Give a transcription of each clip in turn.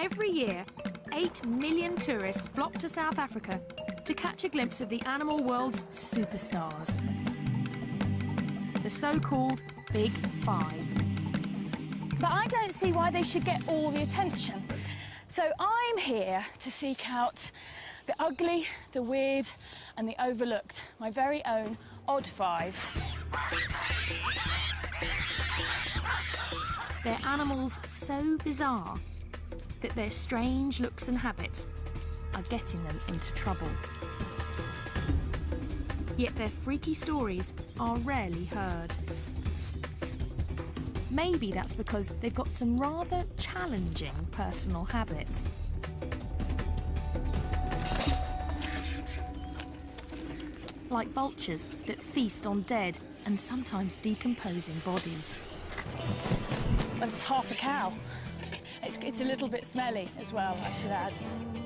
Every year, 8 million tourists flock to South Africa to catch a glimpse of the animal world's superstars, the so-called Big Five. But I don't see why they should get all the attention. So I'm here to seek out the ugly, the weird, and the overlooked. My very own odd five. They're animals so bizarre that their strange looks and habits are getting them into trouble. Yet their freaky stories are rarely heard. Maybe that's because they've got some rather challenging personal habits. Like vultures that feast on dead and sometimes decomposing bodies. That's half a cow. It's a little bit smelly as well, I should add.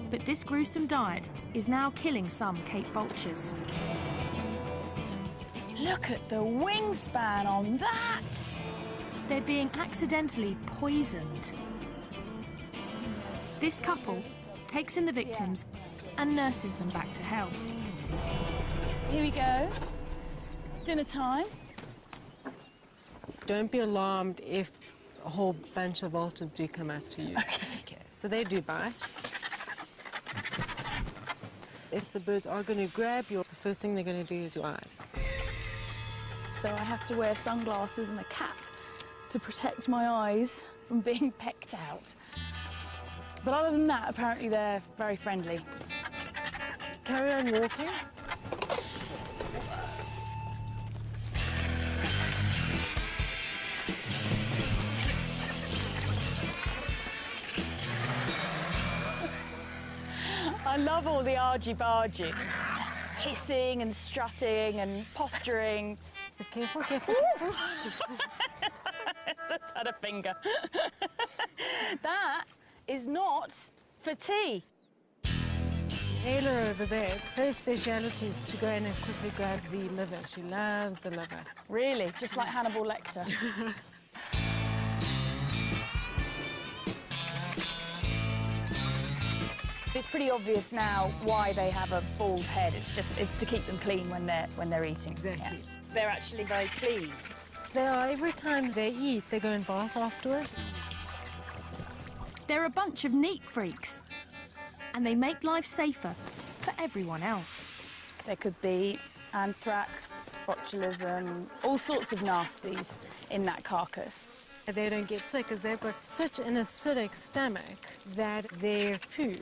But this gruesome diet is now killing some Cape vultures. Look at the wingspan on that! They're being accidentally poisoned. This couple takes in the victims and nurses them back to health. Here we go. Dinner time. Don't be alarmed if a whole bunch of vultures do come up to you. Okay. So they do bite. If the birds are going to grab you, the first thing they're going to do is your eyes. So I have to wear sunglasses and a cap to protect my eyes from being pecked out. But other than that, apparently they're very friendly. Carry on walking. I love all the argy-bargy. Hissing and strutting and posturing. Just careful, careful, careful. Just had a finger. That is not for tea. Ayla over there, her speciality is to go in and quickly grab the liver. She loves the liver. Really? Just like Hannibal Lecter? It's pretty obvious now why they have a bald head. It's to keep them clean when they're eating. Exactly. Yeah. They're actually very clean. They are. Every time they eat, they go and bath afterwards. They're a bunch of neat freaks, and they make life safer for everyone else. There could be anthrax, botulism, all sorts of nasties in that carcass. They don't get sick because they've got such an acidic stomach that their poo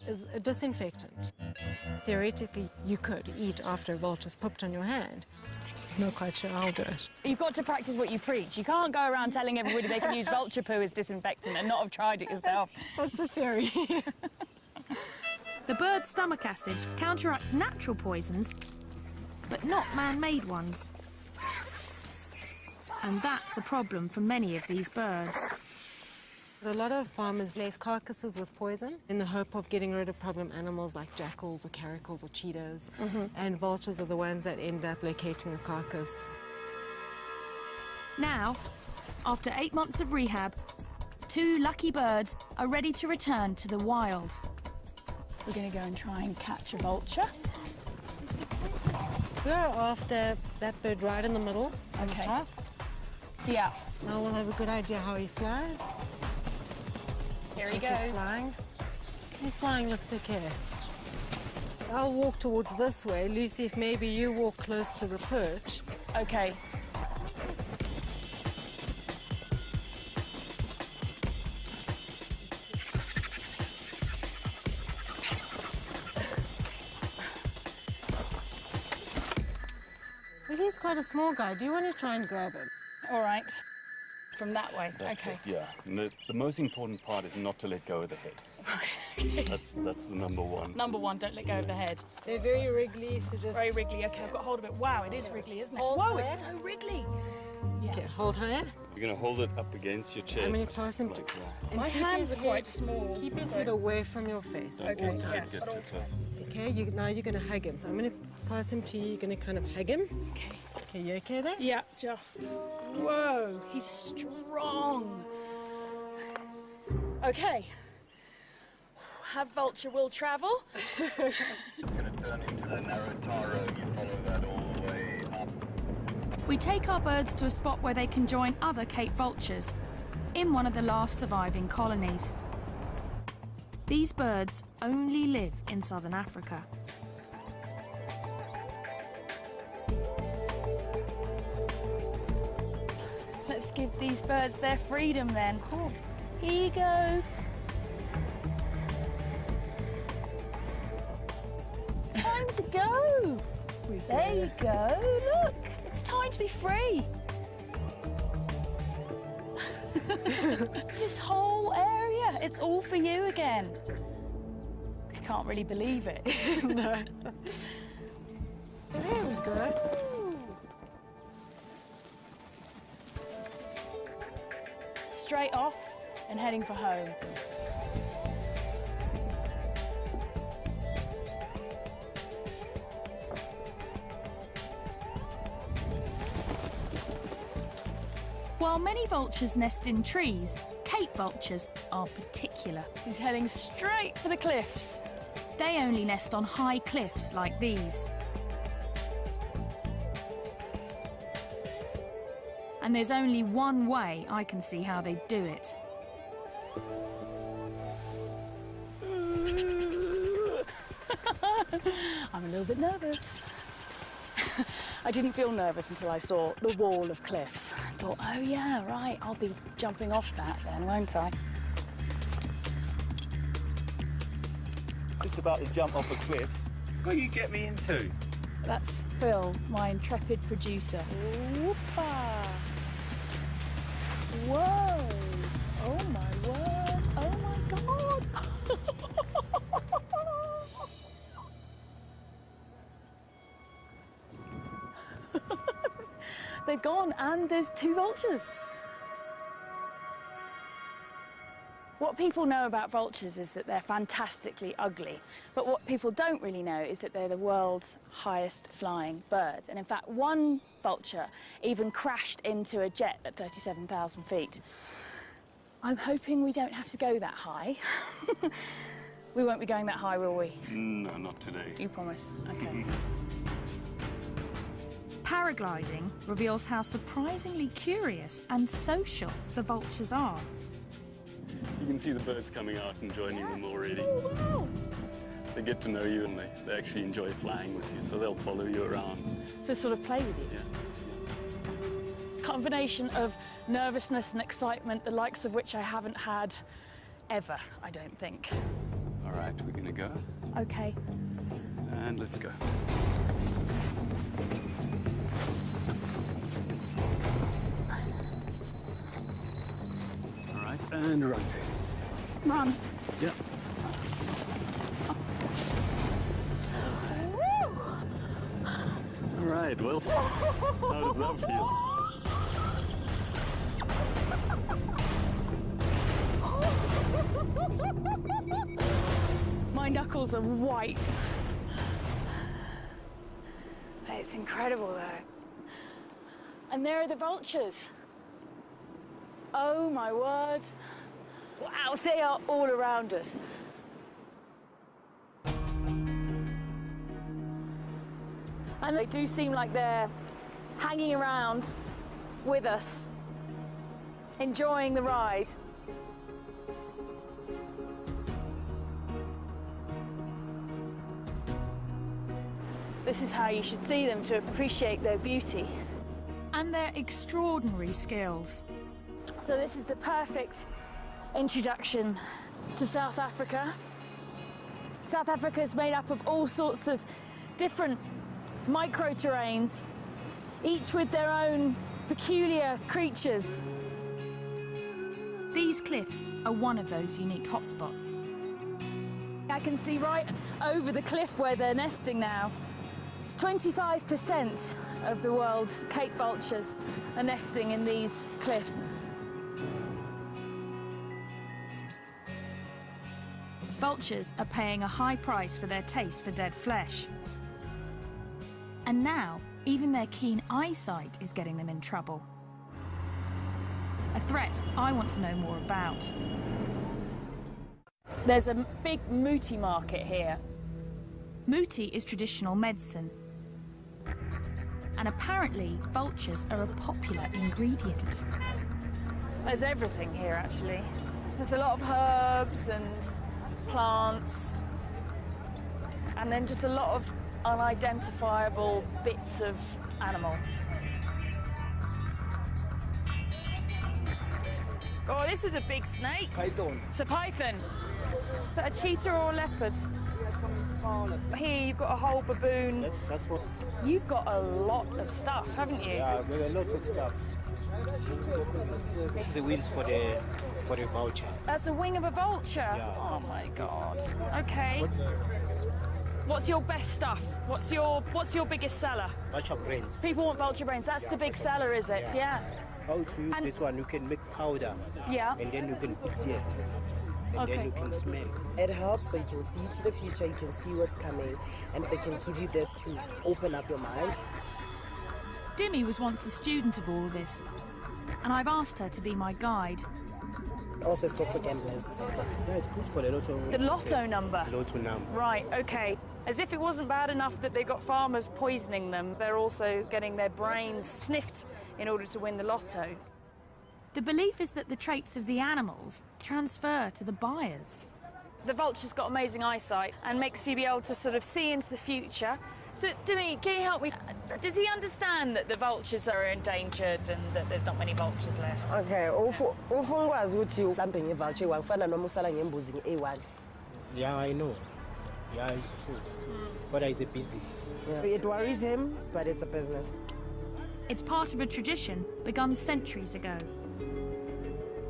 is a disinfectant. Theoretically, you could eat after a vulture's pooped on your hand. I'm not quite sure I'll do it. You've got to practice what you preach. You can't go around telling everybody they can use vulture poo as disinfectant and not have tried it yourself. That's a theory. The bird's stomach acid counteracts natural poisons, but not man-made ones. And that's the problem for many of these birds. A lot of farmers lace carcasses with poison in the hope of getting rid of problem animals like jackals or caracals or cheetahs. And vultures are the ones that end up locating the carcass. Now, after 8 months of rehab, 2 lucky birds are ready to return to the wild. We're going to go and try and catch a vulture. Go after that bird right in the middle. On the top. Yeah. Now we'll have a good idea how he flies. Here he Check goes. He's flying. He's flying, looks okay. So I'll walk towards this way. Lucy, if maybe you walk close to the perch. Okay. Well, he's quite a small guy. Do you want to try and grab him? All right. From that way. That's okay. it, yeah. And the most important part is not to let go of the head. That's the number one. Number one, don't let go of the head. They're very wriggly, so just... Very wriggly. Okay, I've got hold of it. Wow, it is wriggly, isn't it? Hold Whoa, higher. it's so wriggly. Yeah. Okay, hold higher. You're going to hold it up against your chest. I'm going to toss him like that. And My keep hand's his quite head- small. Keep his so- head away from your face at Okay, all times. yeah. Get to first. Okay, now you're going to hug him. So I'm going to pass him to you. You're going to kind of hug him. Okay. Okay, you okay there? Yeah, just. Whoa, he's strong. Okay, have vulture will travel. Going to turn into the narrow tar road. You follow that all the way up. We take our birds to a spot where they can join other Cape vultures in one of the last surviving colonies. These birds only live in southern Africa. Let's give these birds their freedom then. Cool. Here you go. Time to go. There you go. Look, it's time to be free. This whole area, it's all for you again. I can't really believe it. No. There we go. Straight off and heading for home. While many vultures nest in trees, Cape vultures are particular. He's heading straight for the cliffs. They only nest on high cliffs like these. And there's only one way I can see how they do it. I'm a little bit nervous. I didn't feel nervous until I saw the wall of cliffs. I thought, oh yeah, right, I'll be jumping off that then, won't I? Just about to jump off a cliff. What do you get me into? That's Phil, my intrepid producer. Whoopa! Whoa! Oh my word! Oh my God! They're gone, and there's two vultures. What people know about vultures is that they're fantastically ugly, but what people don't really know is that they're the world's highest flying birds. And in fact, one vulture even crashed into a jet at 37,000 feet. I'm hoping we don't have to go that high. We won't be going that high, will we? No, not today. You promise? Okay. Paragliding reveals how surprisingly curious and social the vultures are. You can see the birds coming out and joining them already. Oh, wow. They get to know you and they actually enjoy flying with you, so they'll follow you around. So sort of play with you? Yeah. Combination of nervousness and excitement, the likes of which I haven't had ever, I don't think. All right, we're gonna go. Okay. And let's go. All right, and run. Run. Yeah. All right, well, how does that feel? My knuckles are white. It's incredible, though. And there are the vultures. Oh, my word. Wow, they are all around us. And they do seem like they're hanging around with us, enjoying the ride. This is how you should see them to appreciate their beauty. And their extraordinary skills. So this is the perfect introduction to South Africa. South Africa is made up of all sorts of different micro-terrains, each with their own peculiar creatures. These cliffs are one of those unique hotspots. I can see right over the cliff where they're nesting now. 25% of the world's Cape vultures are nesting in these cliffs. Vultures are paying a high price for their taste for dead flesh. And now, even their keen eyesight is getting them in trouble. A threat I want to know more about. There's a big muti market here. Muti is traditional medicine. And apparently, vultures are a popular ingredient. There's everything here, actually. There's a lot of herbs and plants, and then just a lot of unidentifiable bits of animal. Oh, this is a big snake. Python. It's a python. Is that a cheetah or a leopard? Here you've got a whole baboon. That's what. You've got a lot of stuff, haven't you? Yeah, there are a lot of stuff. This is the wings for the vulture. That's a wing of a vulture. Yeah. Oh my God. Okay. What's your best stuff? What's your biggest seller? Vulture brains. People want vulture brains. That's the big seller, is it? Yeah. How to use And- this one? You can make powder. Yeah. And then you can put here. And Okay. then you can smell. It helps so you can see to the future, you can see what's coming, and they can give you this to open up your mind. Dimi was once a student of all this, and I've asked her to be my guide. Also, it's good for gamblers. Yeah, it's good for the lotto. The lotto number. Lotto number. Right, okay. As if it wasn't bad enough that they got farmers poisoning them, they're also getting their brains sniffed in order to win the lotto. The belief is that the traits of the animals transfer to the buyers. The vulture's got amazing eyesight and makes you be able to sort of see into the future. So, Dimi, can you help me? Does he understand that the vultures are endangered and that there's not many vultures left? Okay, ufungwazi ukuthi mhlambe ngevulture one fana noma usala ngembuzi nge-A1. Yeah, I know. Yeah, it's true. But it's a business. Yeah. It worries him, but it's a business. It's part of a tradition begun centuries ago,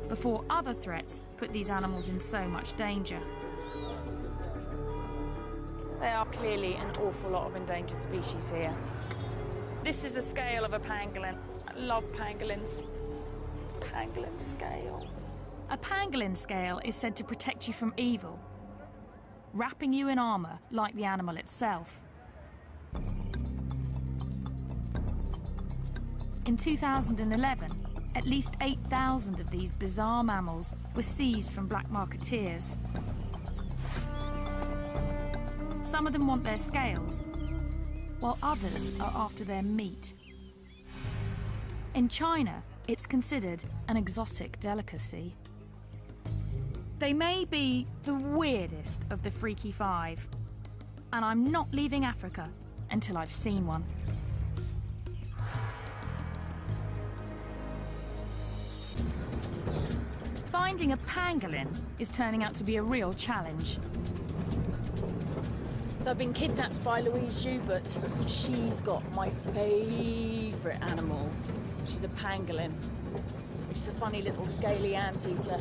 before other threats put these animals in so much danger. There are clearly an awful lot of endangered species here. This is a scale of a pangolin. I love pangolins. Pangolin scale. A pangolin scale is said to protect you from evil, wrapping you in armour like the animal itself. In 2011, at least 8,000 of these bizarre mammals were seized from black marketeers. Some of them want their scales, while others are after their meat. In China, it's considered an exotic delicacy. They may be the weirdest of the freaky five, and I'm not leaving Africa until I've seen one. Finding a pangolin is turning out to be a real challenge. So I've been kidnapped by Louise Joubert. She's got my favourite animal. She's a pangolin, which is a funny little scaly anteater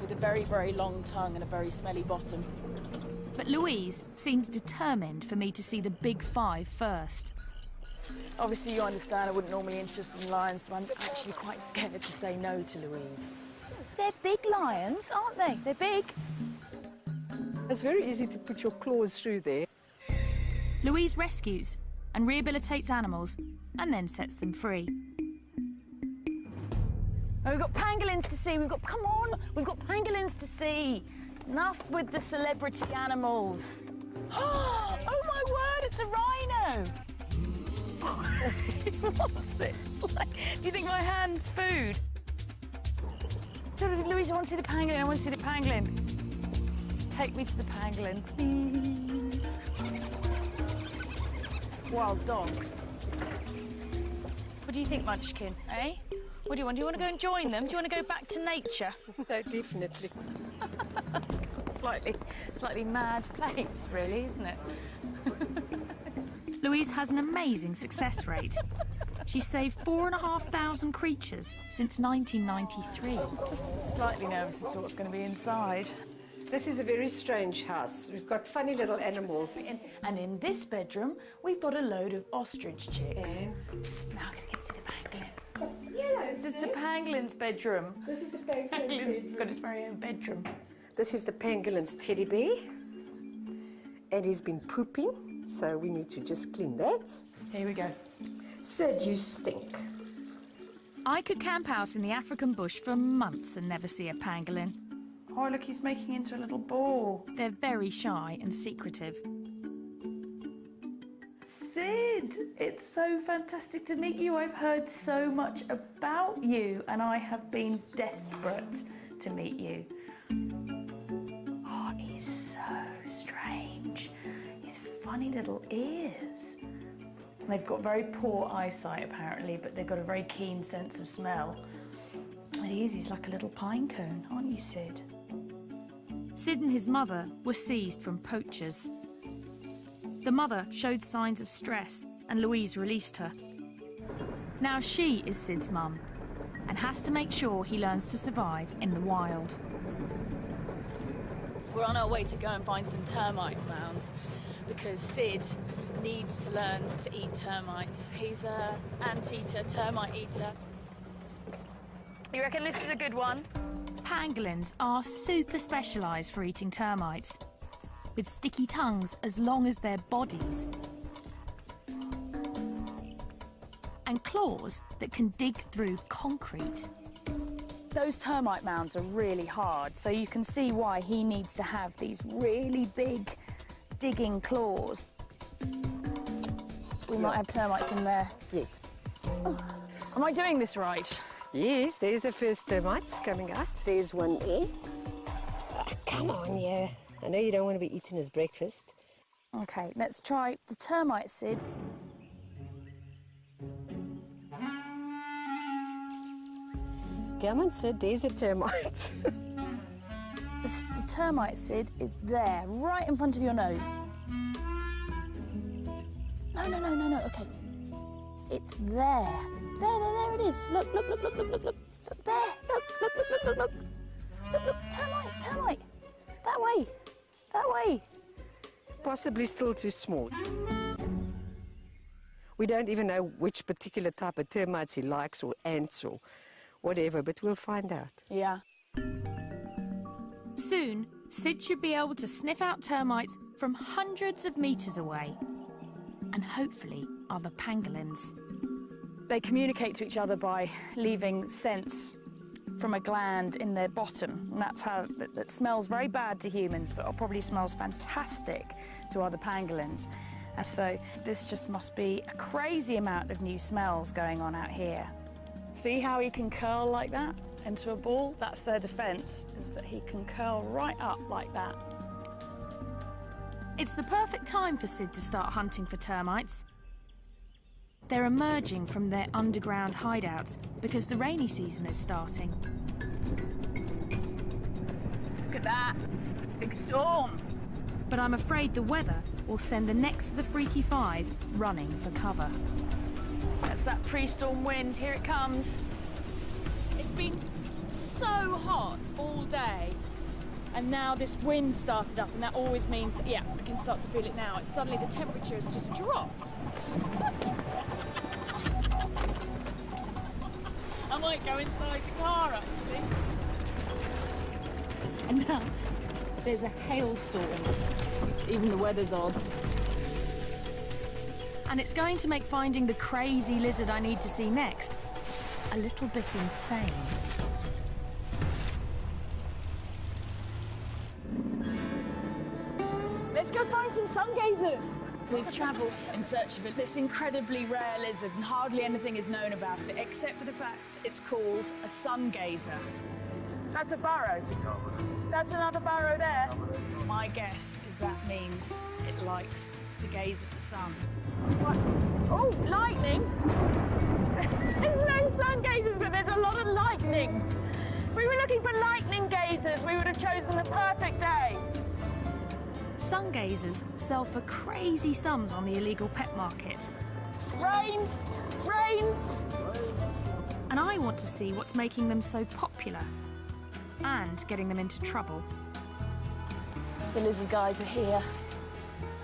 with a very, very long tongue and a very smelly bottom. But Louise seems determined for me to see the big five first. Obviously, you understand I wouldn't normally be interested in lions, but I'm actually quite scared to say no to Louise. They're big lions, aren't they? They're big. It's very easy to put your claws through there. Louise rescues and rehabilitates animals and then sets them free. Oh, we've got pangolins to see. Come on, we've got pangolins to see. Enough with the celebrity animals. Oh my word, it's a rhino. What's it? It's like, do you think my hand's food? Louise, I want to see the pangolin. I want to see the pangolin. Take me to the pangolin, please. Wild dogs. What do you think, Munchkin, eh? What do you want? Do you want to go and join them? Do you want to go back to nature? No, definitely. Slightly mad place, really, isn't it? Louise has an amazing success rate. She's saved 4,500 creatures since 1993. Slightly nervous as to what's going to be inside. This is a very strange house. We've got funny little animals. And in this bedroom, we've got a load of ostrich chicks. And Now I'm going to get to see the pangolin. This is the pangolin's bedroom. this is the penguin's Pangolin's bedroom. got its very own bedroom. This is the penguin's teddy bear. And he's been pooping, so we need to just clean that. Here we go. Sid, you stink. I could camp out in the African bush for months and never see a pangolin. Oh, look, he's making into a little ball. They're very shy and secretive. Sid, it's so fantastic to meet you. I've heard so much about you and I have been desperate to meet you. Oh, he's so strange. His funny little ears. They've got very poor eyesight apparently, but they've got a very keen sense of smell. And he's like a little pine cone, aren't you, Sid? Sid and his mother were seized from poachers. The mother showed signs of stress and Louise released her. Now she is Sid's mum and has to make sure he learns to survive in the wild. We're on our way to go and find some termite mounds because Sid needs to learn to eat termites. He's an anteater, termite eater. You reckon this is a good one? Pangolins are super specialised for eating termites, with sticky tongues as long as their bodies, and claws that can dig through concrete. Those termite mounds are really hard, so you can see why he needs to have these really big digging claws. We might have termites in there. Yes. Oh. Am I doing this right? Yes, there's the first termites coming out. There's one there. Oh, come on, yeah. I know you don't want to be eating as breakfast. OK, let's try the termite, Sid. Come on, Sid, there's a termite. The termite, Sid, is there, right in front of your nose. No, OK. It's there. There it is. Look. Look, there. Look. Look, termite. That way. Possibly still too small. We don't even know which particular type of termites he likes, or ants, or whatever, but we'll find out. Yeah. Soon, Sid should be able to sniff out termites from hundreds of metres away. And hopefully other pangolins. They communicate to each other by leaving scents from a gland in their bottom. And that's how that smells very bad to humans, but it probably smells fantastic to other pangolins. And so this just must be a crazy amount of new smells going on out here. See how he can curl like that into a ball? That's their defence, is that he can curl right up like that. It's the perfect time for Sid to start hunting for termites. They're emerging from their underground hideouts because the rainy season is starting. Look at that, big storm. But I'm afraid the weather will send the next of the Freaky Five running for cover. That's that pre-storm wind, here it comes. It's been so hot all day, and now this wind started up, and that always means, yeah, I can start to feel it now. It's suddenly the temperature has just dropped. I might go inside the car, actually. And now there's a hailstorm. Even the weather's odd. And it's going to make finding the crazy lizard I need to see next a little bit insane. Let's go find some sun gazers. We've travelled in search of this incredibly rare lizard, and hardly anything is known about it, except for the fact it's called a sun gazer. That's a burrow. That's another burrow there. My guess is that means it likes to gaze at the sun. What? Oh, lightning! There's no sun gazers, but there's a lot of lightning. If we were looking for lightning gazers, we would have chosen the perfect day. Sun gazers sell for crazy sums on the illegal pet market. Rain! And I want to see what's making them so popular and getting them into trouble. The lizard guys are here.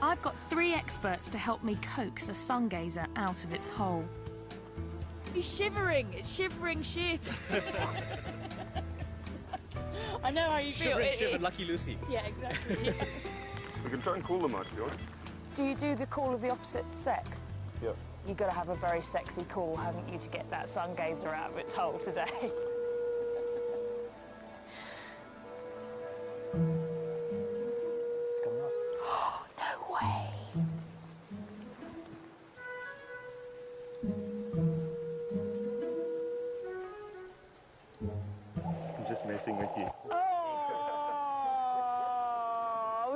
I've got 3 experts to help me coax a sun gazer out of its hole. He's shivering. It's shivering shit. I know how you feel. Shivering, Lucky Lucy. Yeah, exactly. We can try and call them out, George. Do you do the call of the opposite sex? Yeah. You've got to have a very sexy call, haven't you, to get that sun gazer out of its hole today?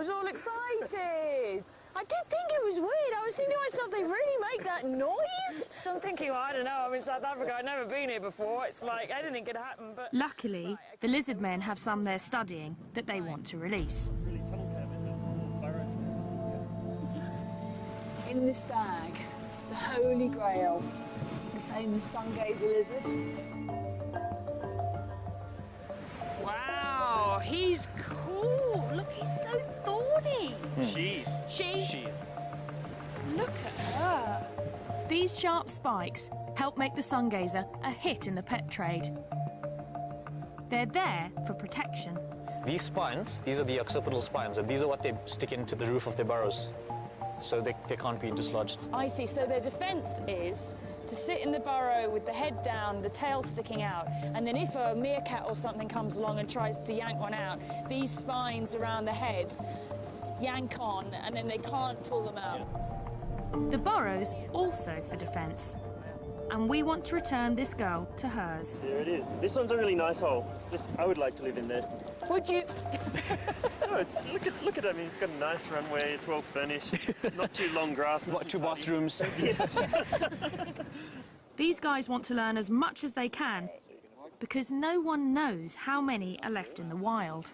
was all excited. I did think it was weird. I was thinking to myself, they really make that noise? I'm thinking, well, I don't know, I'm in South Africa, I've never been here before. It's like anything could happen, but... Luckily, the lizard men have some they're studying that they want to release. In this bag, the Holy Grail, the famous sun gazer lizard. Wow, he's cool. Look, he's so thorny. She. Look at her. These sharp spikes help make the sun gazer a hit in the pet trade. They're there for protection. These spines, these are the occipital spines, and these are what they stick into the roof of their burrows, so they can't be dislodged. I see, so their defence is to sit in the burrow with the head down, the tail sticking out, and then if a meerkat or something comes along and tries to yank one out, these spines around the head yank on, and then they can't pull them out. The burrow's also for defence. And we want to return this girl to hers. There it is. This one's a really nice hole. I would like to live in there. Would you? No, look at it. I mean, it's got a nice runway. It's well furnished. Not too long grass. Not Two bathrooms. These guys want to learn as much as they can because no one knows how many are left in the wild.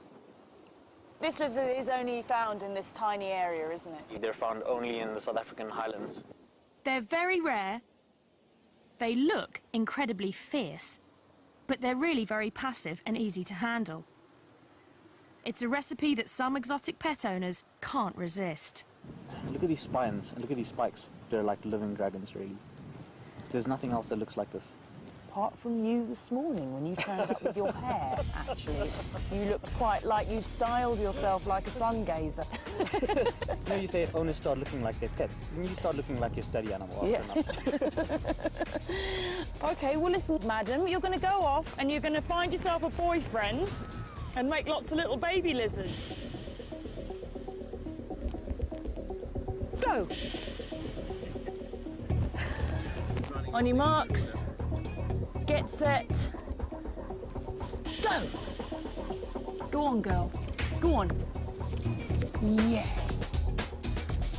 This lizard is only found in this tiny area, isn't it? They're found only in the South African highlands. They're very rare. They look incredibly fierce, but they're really very passive and easy to handle. It's a recipe that some exotic pet owners can't resist. Look at these spines and look at these spikes. They're like living dragons, really. There's nothing else that looks like this. Apart from you this morning when you turned up with your hair, actually. You looked quite like you'd styled yourself like a sun gazer. You know, you say owners start looking like their pets, and you start looking like your study animal after enough. OK, well, listen, madam, you're going to go off and you're going to find yourself a boyfriend and make lots of little baby lizards. Go! On your marks. Get set. Go! Go on, girl. Go on. Yeah.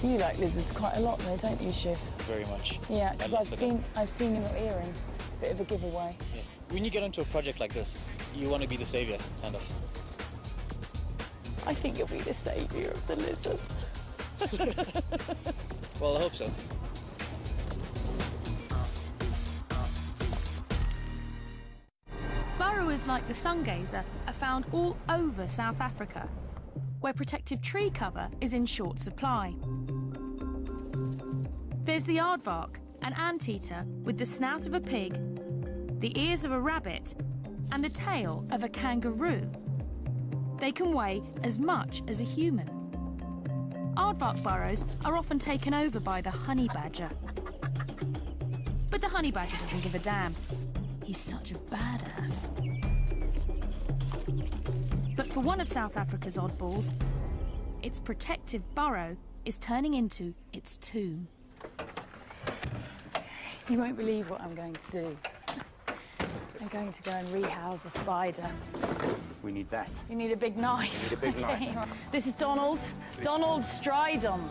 You like lizards quite a lot though, don't you, Shiv? Very much. Yeah, because I've seen your earring. Bit of a giveaway. Yeah. When you get into a project like this, you want to be the saviour, kind of. I think you'll be the saviour of the lizards. Well, I hope so. Burrowers like the sun gazer are found all over South Africa, where protective tree cover is in short supply. There's the aardvark, an anteater with the snout of a pig, the ears of a rabbit, and the tail of a kangaroo. They can weigh as much as a human. Aardvark burrows are often taken over by the honey badger. But the honey badger doesn't give a damn. He's such a badass. But for one of South Africa's oddballs, its protective burrow is turning into its tomb. You won't believe what I'm going to do. I'm going to go and rehouse a spider. We need that. You need a big knife. We need a big knife. This is Donald. Donald Stridon.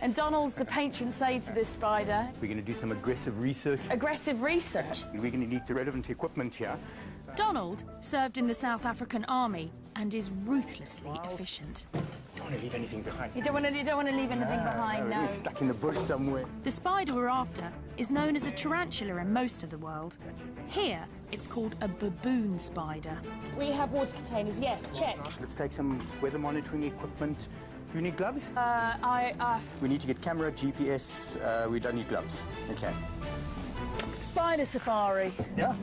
And Donald's the patron saint of this spider. We're going to do some aggressive research. Aggressive research? We're going to need the relevant equipment here. Donald served in the South African Army and is ruthlessly efficient. You don't want to leave anything behind. You don't want to leave anything behind, no. It's stuck in the bush somewhere. The spider we're after is known as a tarantula in most of the world. Here, it's called a baboon spider. We have water containers, yes, check. Let's take some weather monitoring equipment. You need gloves? We We need to get camera, GPS. We don't need gloves. Okay. Spider safari. Yeah.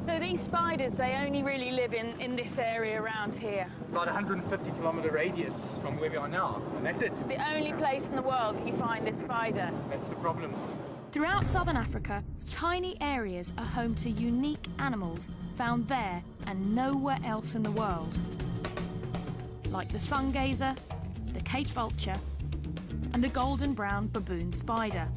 So these spiders, they only really live in this area around here. About 150-kilometer radius from where we are now, and that's it. The only place in the world that you find this spider. That's the problem. Throughout southern Africa, tiny areas are home to unique animals found there and nowhere else in the world. Like the sun gazer, the Cape vulture, and the golden brown baboon spider.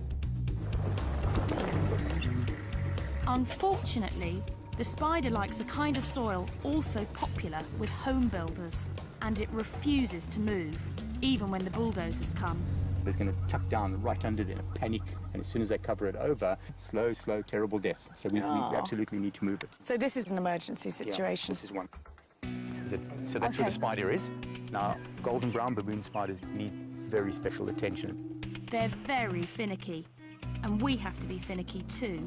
Unfortunately, The spider likes a kind of soil also popular with home builders, and it refuses to move, even when the bulldozers come. It's going to tuck down right under there, panic, and as soon as they cover it over, slow, terrible death. So we absolutely need to move it. So this is an emergency situation. Yeah, this is one. So that's where the spider is. Now, golden brown baboon spiders need very special attention. They're very finicky, and we have to be finicky too.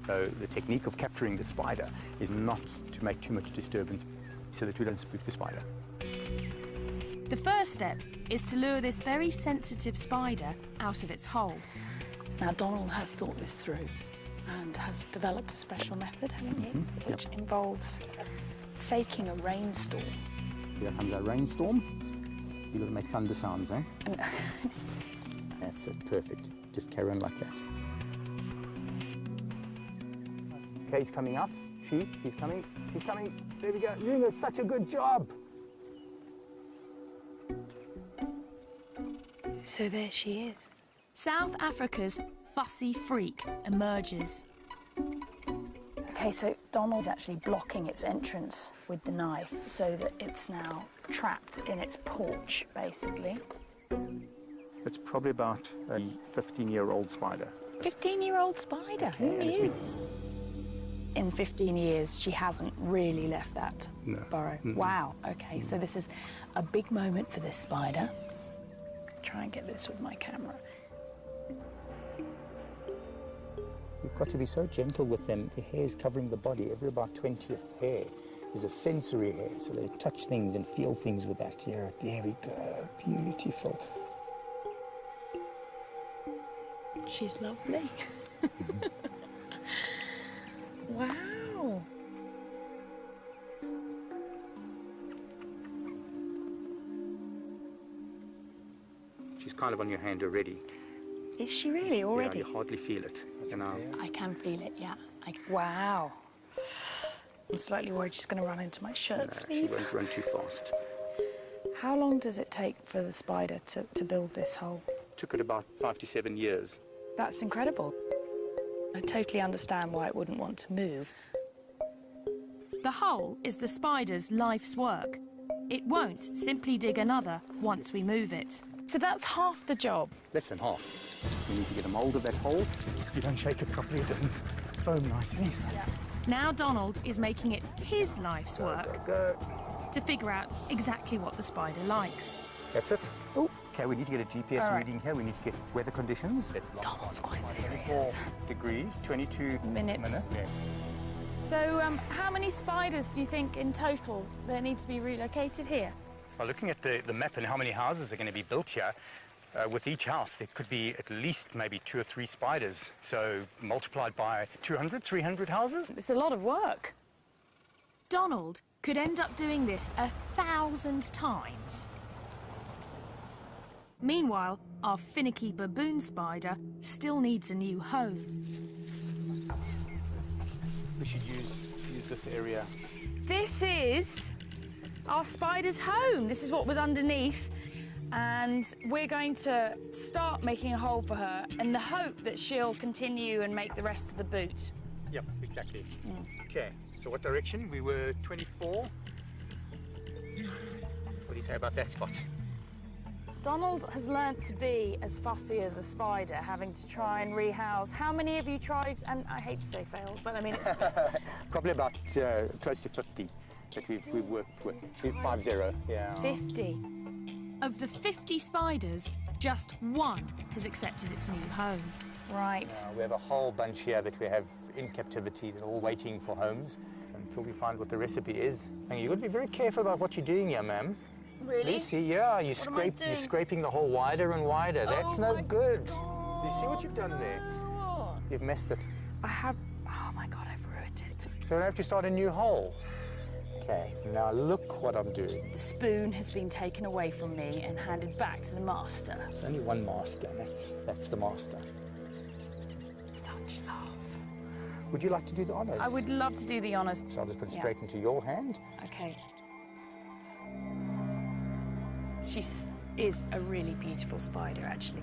So the technique of capturing the spider is not to make too much disturbance so that we don't spook the spider. The first step is to lure this very sensitive spider out of its hole. Now, Donald has thought this through and has developed a special method, haven't you? Which involves faking a rainstorm. Here comes our rainstorm. You've got to make thunder sounds, eh? That's it, perfect. Just carry on like that. Kay's coming out. She's coming. She's coming. There we go. You're doing such a good job. So there she is. South Africa's fussy freak emerges. Okay, so Donald's actually blocking its entrance with the knife so that it's now trapped in its porch, basically. It's probably about a 15-year-old spider. 15-year-old spider? Who knew? In 15 years, she hasn't really left that burrow. Wow, okay, so this is a big moment for this spider. Try and get this with my camera. You've got to be so gentle with them. The hair is covering the body. Every about 20th hair is a sensory hair, so they touch things and feel things with that. Here, there we go. Beautiful. She's lovely. Wow. She's kind of on your hand already. Is she really already? Yeah, you hardly feel it. I can feel it, yeah. Wow. I'm slightly worried she's going to run into my shirt sleeve. She won't run too fast. How long does it take for the spider to build this hole? Took it about 5 to 7 years. That's incredible. I totally understand why it wouldn't want to move. The hole is the spider's life's work. It won't simply dig another once we move it. So that's half the job? Less than half. We need to get a mould of that hole. If you don't shake it properly, it doesn't foam nicely. Yeah. Now Donald is making it his life's work to figure out exactly what the spider likes. That's it. Ooh. Okay, we need to get a GPS reading here. We need to get weather conditions. Donald's quite serious. 24 degrees, 22 minutes. Yeah. So how many spiders do you think in total there need to be relocated here? Well, looking at the map and how many houses are going to be built here, with each house there could be at least maybe 2 or 3 spiders. So multiplied by 200, 300 houses. It's a lot of work. Donald could end up doing this 1,000 times. Meanwhile, our finicky baboon spider still needs a new home. We should use this area. This is our spider's home. This is what was underneath. And we're going to start making a hole for her in the hope that she'll continue and make the rest of the boot. Yep, exactly. Okay, so what direction? We were 24. What do you say about that spot? Donald has learnt to be as fussy as a spider, having to try and rehouse. How many have you tried? And I hate to say failed, but I mean it's... Probably about close to 50 that we've worked with. 50, yeah. 50. Of the 50 spiders, just one has accepted its new home. Right. We have a whole bunch here that we have in captivity. They're all waiting for homes. So until we find what the recipe is. And you've got to be very careful about what you're doing here, ma'am. Really? Lucy, yeah, you're scraping the hole wider and wider. That's no good. Do you see what you've done there? You've messed it. I have... Oh, my God, I've ruined it. So I have to start a new hole. Okay, now look what I'm doing. The spoon has been taken away from me and handed back to the master. There's only one master, and that's the master. Such love. Would you like to do the honours? I would love to do the honours. So I'll just put it straight into your hand. Okay. She is a really beautiful spider, actually.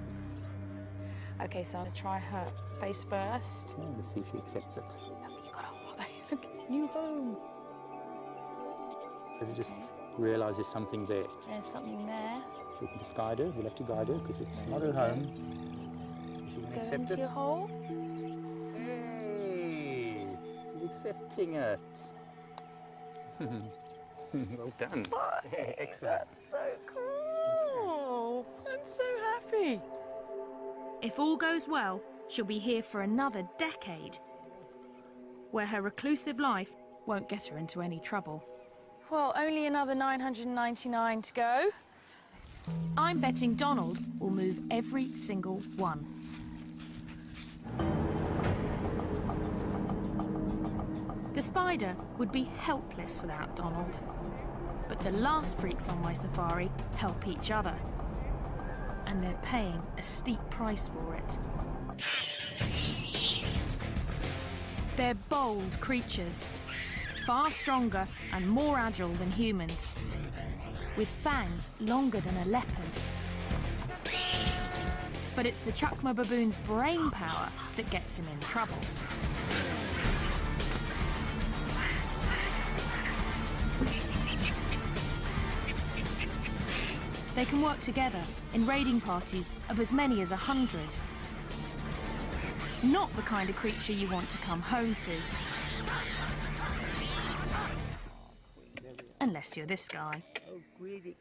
Okay, so I'm going to try her face first. Let's see if she accepts it. Look, you got to... New home. They just realise there's something there. There's something there. So we can just guide her. We'll have to guide her because it's not her home. Is she going to accept into it? your hole. Hey, she's accepting it. Well done. Excellent. That's so cool. I'm so happy. If all goes well, she'll be here for another decade, where her reclusive life won't get her into any trouble. Well, only another 999 to go. I'm betting Donald will move every single one. The spider would be helpless without Donald. But the last freaks on my safari help each other. And they're paying a steep price for it. They're bold creatures, far stronger and more agile than humans, with fangs longer than a leopard's. But it's the Chukma baboon's brain power that gets him in trouble. They can work together in raiding parties of as many as 100. Not the kind of creature you want to come home to. Unless you're this guy. Oh, greedy.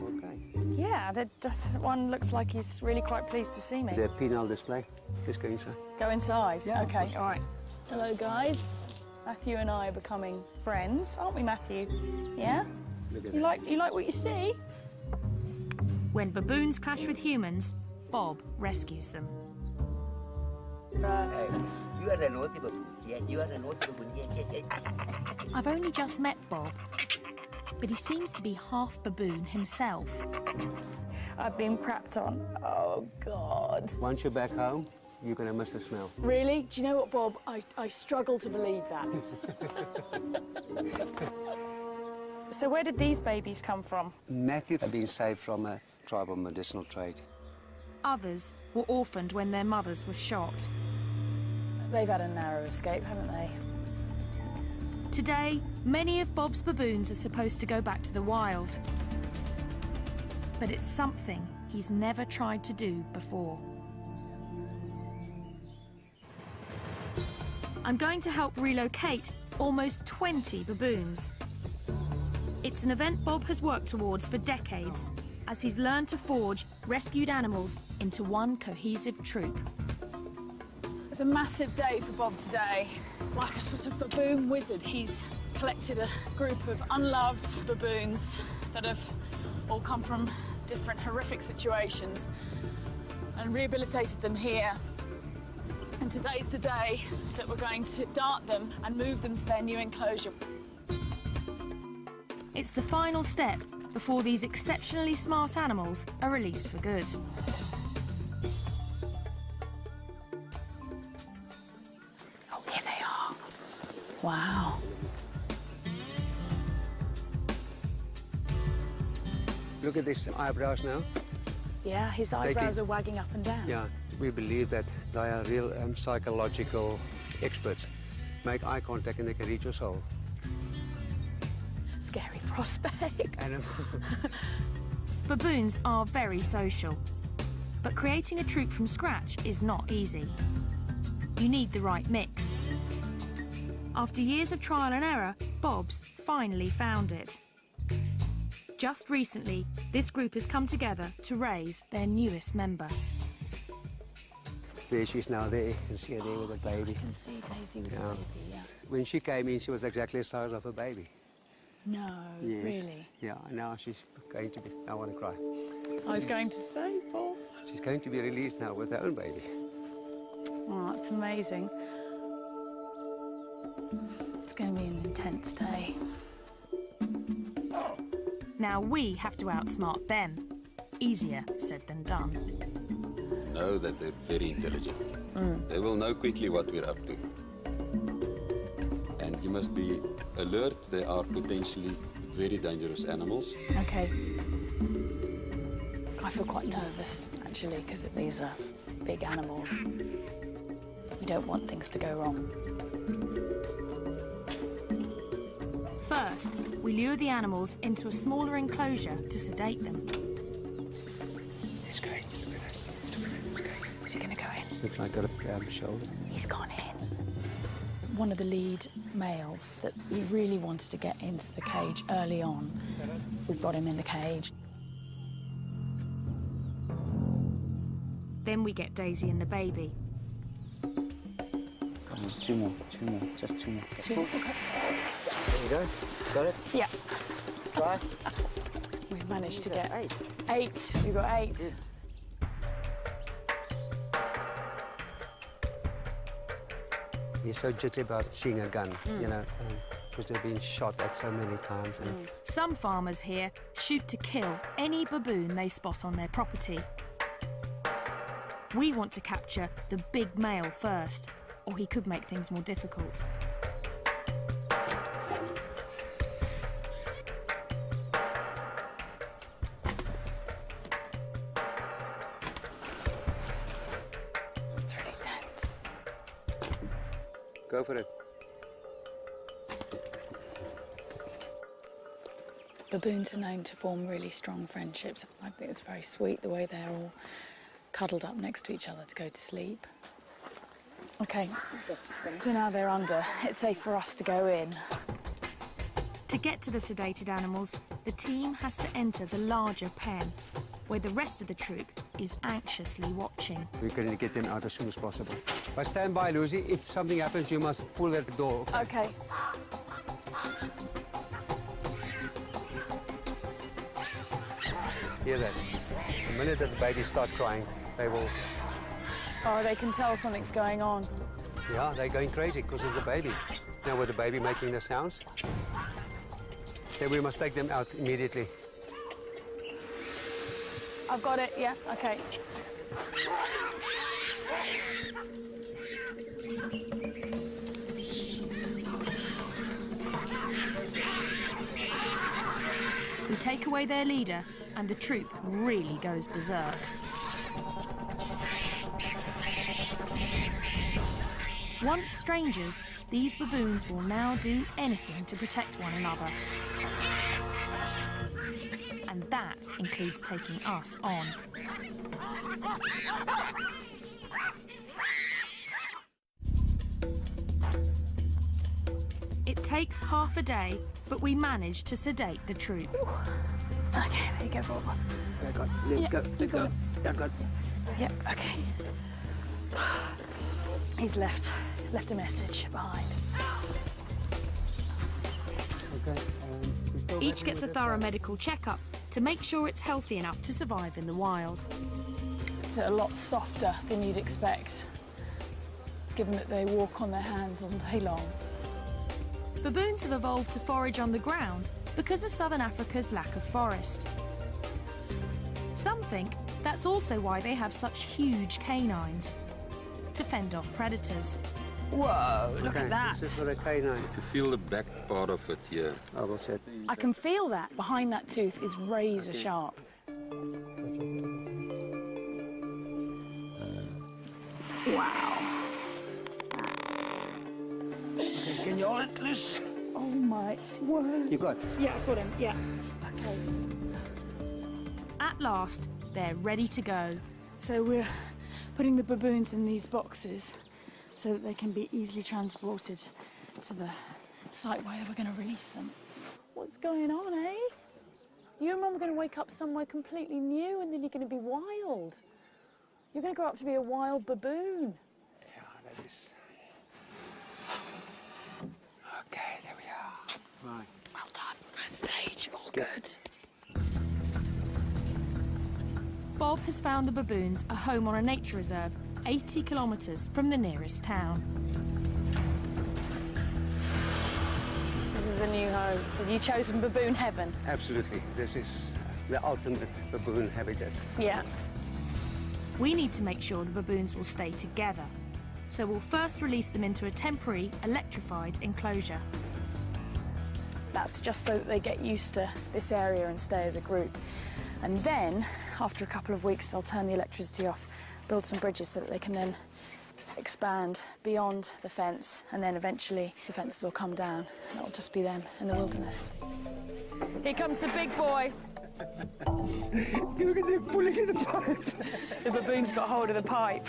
Okay. Yeah, that one looks like he's really quite pleased to see me. The penal display. Let's go inside. Go inside? Yeah, okay, all right. Hello, guys. Matthew and I are becoming friends, aren't we, Matthew? Yeah? Look at You like what you see? When baboons clash with humans, Bob rescues them. Hey, you are a naughty baboon. Yeah, you are a naughty baboon. Yeah. I've only just met Bob, but he seems to be half baboon himself. I've been crapped on. Oh, God. Once you're back home, you're going to miss the smell. Really? Do you know what, Bob? I struggle to believe that. So where did these babies come from? Matthew had been saved from a tribal medicinal trade. Others were orphaned when their mothers were shot. They've had a narrow escape, haven't they? Today, many of Bob's baboons are supposed to go back to the wild. But it's something he's never tried to do before. I'm going to help relocate almost 20 baboons. It's an event Bob has worked towards for decades, as he's learned to forge rescued animals into one cohesive troop. It's a massive day for Bob today. Like a sort of baboon wizard, he's collected a group of unloved baboons that have all come from different horrific situations and rehabilitated them here. And today's the day that we're going to dart them and move them to their new enclosure. It's the final step before these exceptionally smart animals are released for good. Oh, here they are. Wow. Look at these eyebrows now. Yeah, his eyebrows are wagging up and down. Yeah, we believe that they are real psychological experts. Make eye contact and they can read your soul. Scary prospect. Baboons are very social, but creating a troop from scratch is not easy. You need the right mix. After years of trial and error, Bob's finally found it. Just recently, this group has come together to raise their newest member. There she is now there. You can see her there with a baby. I can see Daisy with a baby, yeah. When she came in, she was exactly the size of a baby. No, Yes. really? Yeah, now she's going to be... I want to cry. I was going to say, Bob. She's going to be released now with her own baby. Oh, that's amazing. It's going to be an intense day. Now we have to outsmart them. Easier said than done. Know that they're very intelligent. They will know quickly what we're up to. And you must be alert. They are potentially very dangerous animals. Okay. I feel quite nervous, actually, because these are big animals. We don't want things to go wrong. First, we lure the animals into a smaller enclosure to sedate them. It's great. Is he going to go in? Looks like got a shoulder. He's gone in. One of the lead males that we really wanted to get into the cage early on, we've got him in the cage. Then we get Daisy and the baby. Come on, two more, just two more. Two more, okay. There you go. Got it? Yeah. Try. We managed to get 8. We've got 8. Good. He's so jittery about seeing a gun, you know, because they've been shot at so many times. And Some farmers here shoot to kill any baboon they spot on their property. We want to capture the big male first, or he could make things more difficult. It's really tense. Go for it. Baboons are known to form really strong friendships. I think it's very sweet the way they're all cuddled up next to each other to go to sleep. OK, so now they're under. It's safe for us to go in. To get to the sedated animals, the team has to enter the larger pen, where the rest of the troop is anxiously watching. We're going to get them out as soon as possible. But stand by, Lucy. If something happens, you must pull that door. OK. Hear that? The minute that the baby starts crying, they will... Oh, they can tell something's going on. Yeah, they're going crazy because of the baby. Now with the baby making the sounds, then we must take them out immediately. I've got it, yeah, OK. We take away their leader, and the troop really goes berserk. Once strangers, these baboons will now do anything to protect one another. And that includes taking us on. It takes half a day, but we manage to sedate the troop. OK, there you go, Bob. Let go. Yep, OK. He's left a message behind. Okay. Each gets a thorough medical checkup to make sure it's healthy enough to survive in the wild. It's a lot softer than you'd expect, given that they walk on their hands all day long. Baboons have evolved to forage on the ground because of southern Africa's lack of forest. Some think that's also why they have such huge canines, to fend off predators. Whoa, look at that. This is for the canine. To feel the back part of it here. I will check. I can feel that. Behind that tooth is razor sharp. Wow. Okay, can you hold it loose? Oh my word. You got? Yeah, I've got him, yeah. OK. At last, they're ready to go. So we're putting the baboons in these boxes so that they can be easily transported to the site where we're going to release them. What's going on, eh? You and Mum are going to wake up somewhere completely new and then you're going to be wild. You're going to grow up to be a wild baboon. Yeah, that is... OK, there we are. Right. Well done. First stage, all good. Bob has found the baboons a home on a nature reserve 80 kilometres from the nearest town. This is the new home. Have you chosen baboon heaven? Absolutely. This is the ultimate baboon habitat. Yeah. We need to make sure the baboons will stay together, so we'll first release them into a temporary electrified enclosure. That's just so that they get used to this area and stay as a group. And then, after a couple of weeks, I'll turn the electricity off, build some bridges so that they can then expand beyond the fence, and then eventually the fences will come down and it'll just be them in the wilderness. Here comes the big boy. Look at them pulling in the pipe. The baboon's got hold of the pipe.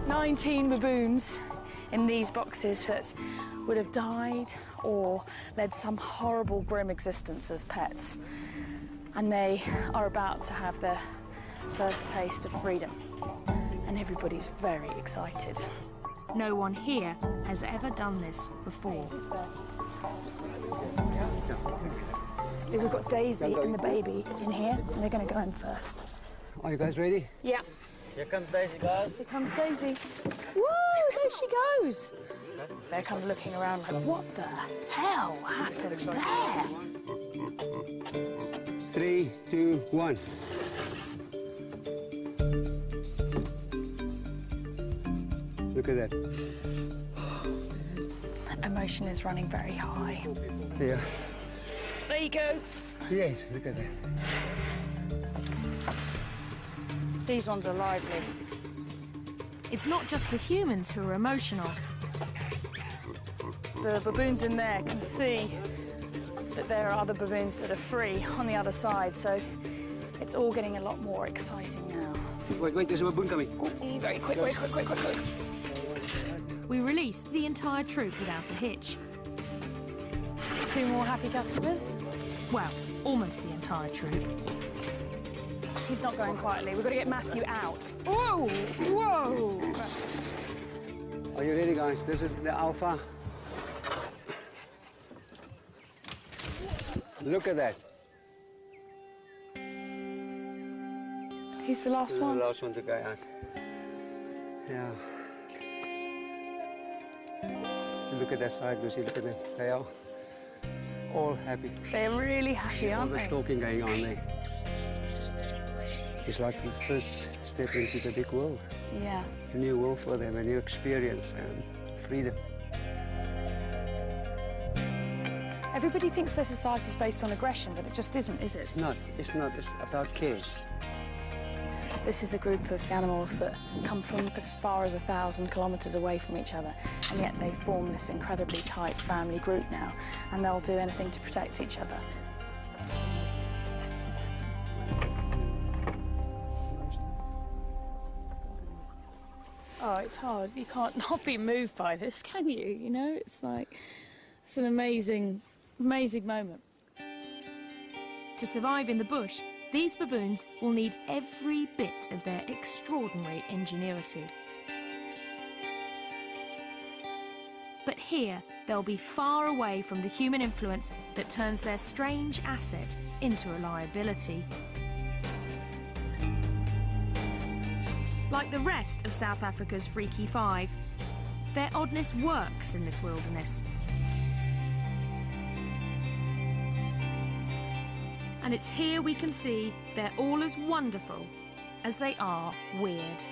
19 baboons in these boxes that would have died or led some horrible, grim existence as pets. And they are about to have their first taste of freedom. And everybody's very excited. No one here has ever done this before. We've got Daisy and the baby in here, and they're going to go in first. Are you guys ready? Yeah. Here comes Daisy, guys. Here comes Daisy. Woo! There she goes. They're kind of looking around like, what the hell happened there? 3, 2, 1. Look at that. Emotion is running very high. Yeah. There you go. Yes, look at that. These ones are lively. It's not just the humans who are emotional. The baboons in there can see that there are other baboons that are free on the other side, so it's all getting a lot more exciting now. Wait, there's a baboon coming. Ooh, very quick, quick, quick, quick, quick, quick. We released the entire troop without a hitch. 2 more happy customers. Well, almost the entire troop. He's not going quietly. We've got to get Matthew out. Whoa! Whoa! Are you ready, guys? This is the alpha. Look at that. He's the last one. The last one to go out. Yeah. Look at that side, Lucy. Look at them. They are all happy. They're really happy, aren't all they? the talking going on there. It's like the first step into the big world. Yeah. A new world for them, a new experience and freedom. Everybody thinks their society is based on aggression, but it just isn't, is it? It's not. It's not. It's about care. This is a group of animals that come from as far as 1,000 kilometres away from each other, and yet they form this incredibly tight family group now, and they'll do anything to protect each other. Oh, it's hard. You can't not be moved by this, can you? You know, it's like, it's an amazing, amazing moment. To survive in the bush, these baboons will need every bit of their extraordinary ingenuity. But here, they'll be far away from the human influence that turns their strange asset into a liability. Like the rest of South Africa's Freaky Five, their oddness works in this wilderness. And it's here we can see they're all as wonderful as they are weird.